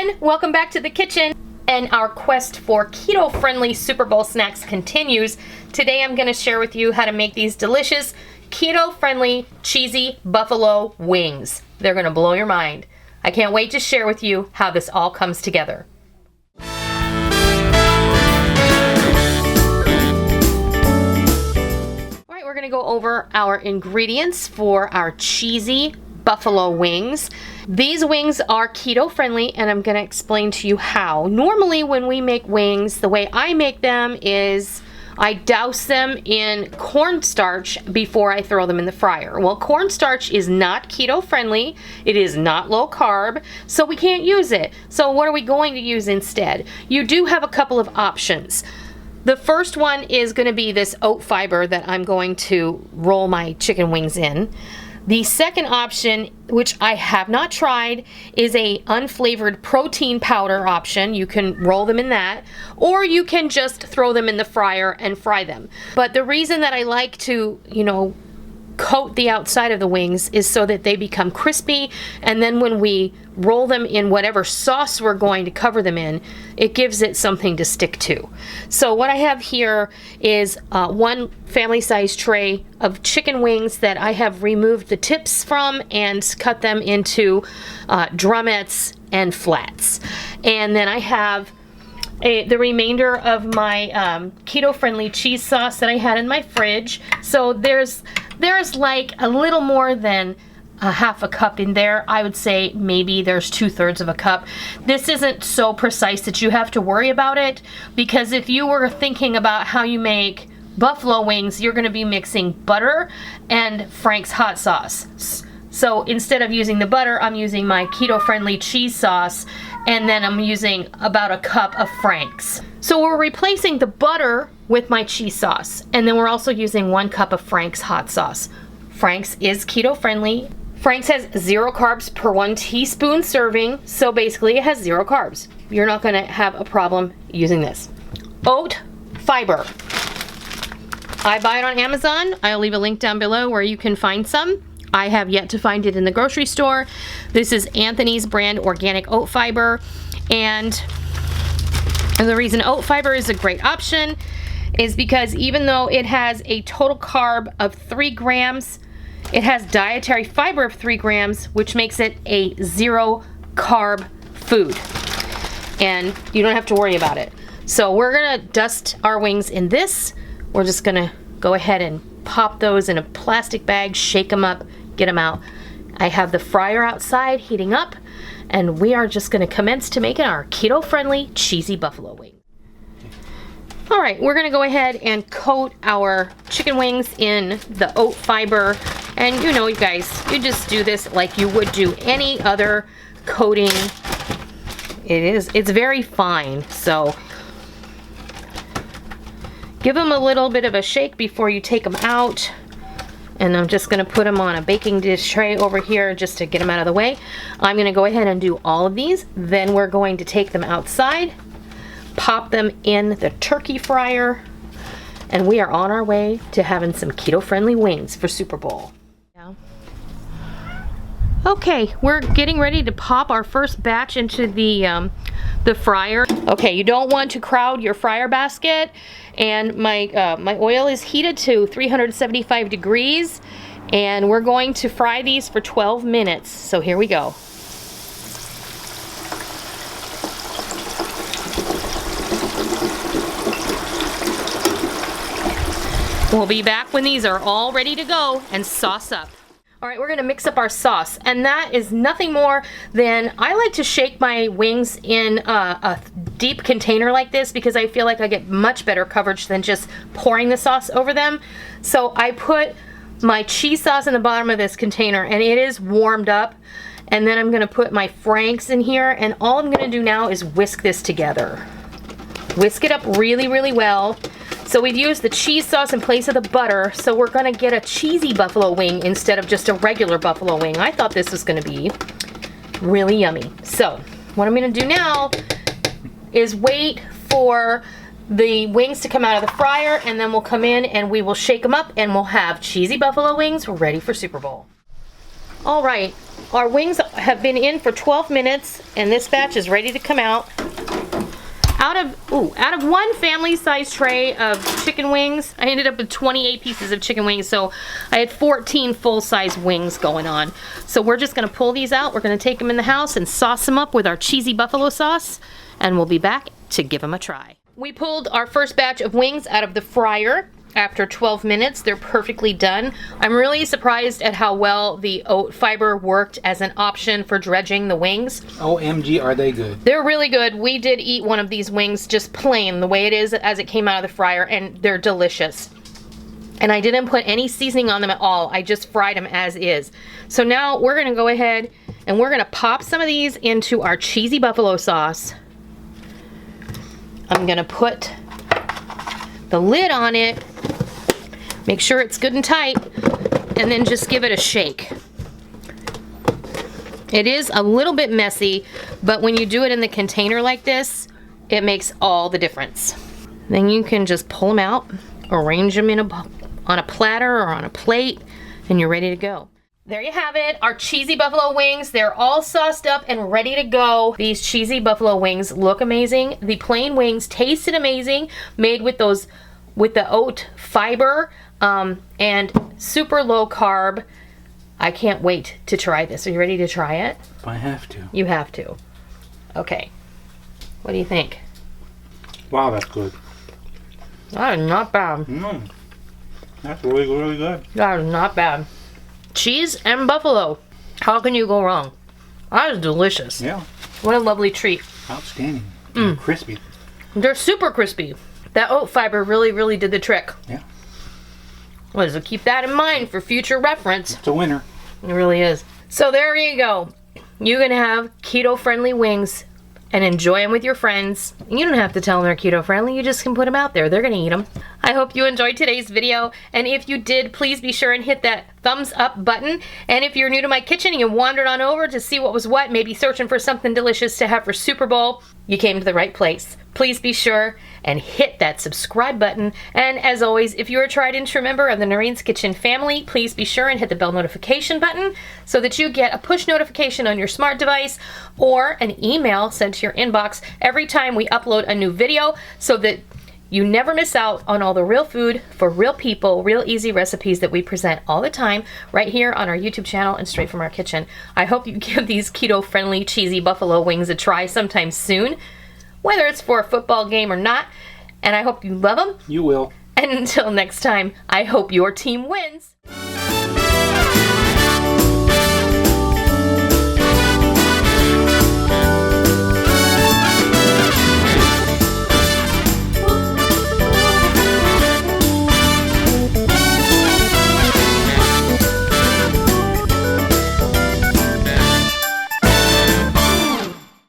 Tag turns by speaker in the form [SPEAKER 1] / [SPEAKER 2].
[SPEAKER 1] everyone, welcome back to the kitchen. And our quest for keto-friendly Super Bowl snacks continues. Today I'm going to share with you how to make these delicious keto-friendly cheesy buffalo wings. They're going to blow your mind. I can't wait to share with you how this all comes together. All right, we're going to go over our ingredients for our cheesy buffalo wings. These wings are keto friendly and I'm going to explain to you how. Normally when we make wings, the way I make them is I douse them in cornstarch before I throw them in the fryer. Well, cornstarch is not keto friendly. It is not low carb, so we can't use it. So what are we going to use instead? You do have a couple of options. The first one is going to be this oat fiber that I'm going to roll my chicken wings in. The second option, which I have not tried, is a unflavored protein powder option. You can roll them in that, or you can just throw them in the fryer and fry them. But the reason that I like to, coat the outside of the wings is so that they become crispy, and then when we roll them in whatever sauce we're going to cover them in, it gives it something to stick to. So what I have here is one family size tray of chicken wings that I have removed the tips from and cut them into drumettes and flats. And then I have the remainder of my keto-friendly cheese sauce that I had in my fridge. So there's like a little more than a half a cup in there. I would say maybe there's 2/3 of a cup. This isn't so precise that you have to worry about it, because if you were thinking about how you make buffalo wings, you're going to be mixing butter and Frank's hot sauce. So instead of using the butter, I'm using my keto-friendly cheese sauce, and then I'm using about a cup of Frank's. So we're replacing the butter with my cheese sauce, and then we're also using 1 cup of Frank's hot sauce. Frank's is keto-friendly. Frank's has 0 carbs per 1 teaspoon serving, so basically it has 0 carbs. You're not going to have a problem using this. Oat fiber. I buy it on Amazon. I'll leave a link down below where you can find some. I have yet to find it in the grocery store. This is Anthony's brand organic oat fiber, and the reason oat fiber is a great option is because even though it has a total carb of 3 grams, it has dietary fiber of 3 grams, which makes it a 0 carb food, and you don't have to worry about it. So we're gonna dust our wings in this. We're just gonna go ahead and pop those in a plastic bag, shake them up, get them out. I have the fryer outside heating up, and we are just going to commence to making our keto-friendly cheesy buffalo wing. All right, we're going to go ahead and coat our chicken wings in the oat fiber, and you guys, you just do this like you would do any other coating. It's very fine, so give them a little bit of a shake before you take them out. And I'm just going to put them on a baking dish tray over here just to get them out of the way. I'm going to go ahead and do all of these. Then we're going to take them outside, pop them in the turkey fryer, and we are on our way to having some keto-friendly wings for Super Bowl. Okay, we're getting ready to pop our first batch into the fryer. Okay, you don't want to crowd your fryer basket, and my oil is heated to 375 degrees, and we're going to fry these for 12 minutes. So here we go. We'll be back when these are all ready to go and sauce up. All right, we're gonna mix up our sauce, and that is nothing more than, I like to shake my wings in a deep container like this because I feel like I get much better coverage than just pouring the sauce over them. So I put my cheese sauce in the bottom of this container, and it is warmed up, and then I'm gonna put my Frank's in here, and all I'm gonna do now is whisk this together. Whisk it up really, really well. So we've used the cheese sauce in place of the butter, so we're gonna get a cheesy buffalo wing instead of just a regular buffalo wing. I thought this was gonna be really yummy. So what I'm gonna do now is wait for the wings to come out of the fryer, and then we'll come in and we will shake them up, and we'll have cheesy buffalo wings ready for Super Bowl. All right, our wings have been in for 12 minutes, and this batch is ready to come out. Out of one family size tray of chicken wings, I ended up with 28 pieces of chicken wings, so I had 14 full size wings going on. So we're just gonna pull these out. We're gonna take them in the house and sauce them up with our cheesy buffalo sauce, and we'll be back to give them a try. We pulled our first batch of wings out of the fryer. After 12 minutes, they're perfectly done. I'm really surprised at how well the oat fiber worked as an option for dredging the wings.
[SPEAKER 2] OMG, are they good?
[SPEAKER 1] They're really good. We did eat one of these wings just plain, the way it is as it came out of the fryer, and they're delicious. And I didn't put any seasoning on them at all. I just fried them as is. So now we're gonna go ahead and we're gonna pop some of these into our cheesy buffalo sauce. I'm gonna put the lid on it, make sure it's good and tight, and then just give it a shake. It is a little bit messy, but when you do it in the container like this, it makes all the difference. Then you can just pull them out, arrange them on a platter or on a plate, and you're ready to go. There you have it, our cheesy buffalo wings. They're all sauced up and ready to go. These cheesy buffalo wings look amazing. The plain wings tasted amazing, made with the oat fiber and super low carb. I can't wait to try this. Are you ready to try it?
[SPEAKER 2] I have to.
[SPEAKER 1] You have to. Okay. What do you think?
[SPEAKER 2] Wow, that's good.
[SPEAKER 1] That is not bad.
[SPEAKER 2] That's really, really good.
[SPEAKER 1] That is not bad. Cheese and buffalo. How can you go wrong? That is delicious.
[SPEAKER 2] Yeah.
[SPEAKER 1] What a lovely treat.
[SPEAKER 2] Outstanding. Crispy.
[SPEAKER 1] They're super crispy. That oat fiber really, really did the trick.
[SPEAKER 2] Yeah.
[SPEAKER 1] Well, so keep that in mind for future reference.
[SPEAKER 2] It's a winner.
[SPEAKER 1] It really is. So there you go. You can have keto-friendly wings and enjoy them with your friends. You don't have to tell them they're keto-friendly. You just can put them out there. They're going to eat them. I hope you enjoyed today's video. And if you did, please be sure and hit that thumbs up button. And if you're new to my kitchen and you wandered on over to see what was what, maybe searching for something delicious to have for Super Bowl, you came to the right place. Please be sure and hit that subscribe button. And as always, if you're a tried and true member of the Noreen's Kitchen family, please be sure and hit the bell notification button so that you get a push notification on your smart device or an email sent to your inbox every time we upload a new video, so that you never miss out on all the real food for real people, real easy recipes that we present all the time right here on our YouTube channel and straight from our kitchen. I hope you give these keto-friendly cheesy buffalo wings a try sometime soon, whether it's for a football game or not, and I hope you love them.
[SPEAKER 2] You will.
[SPEAKER 1] And until next time, I hope your team wins.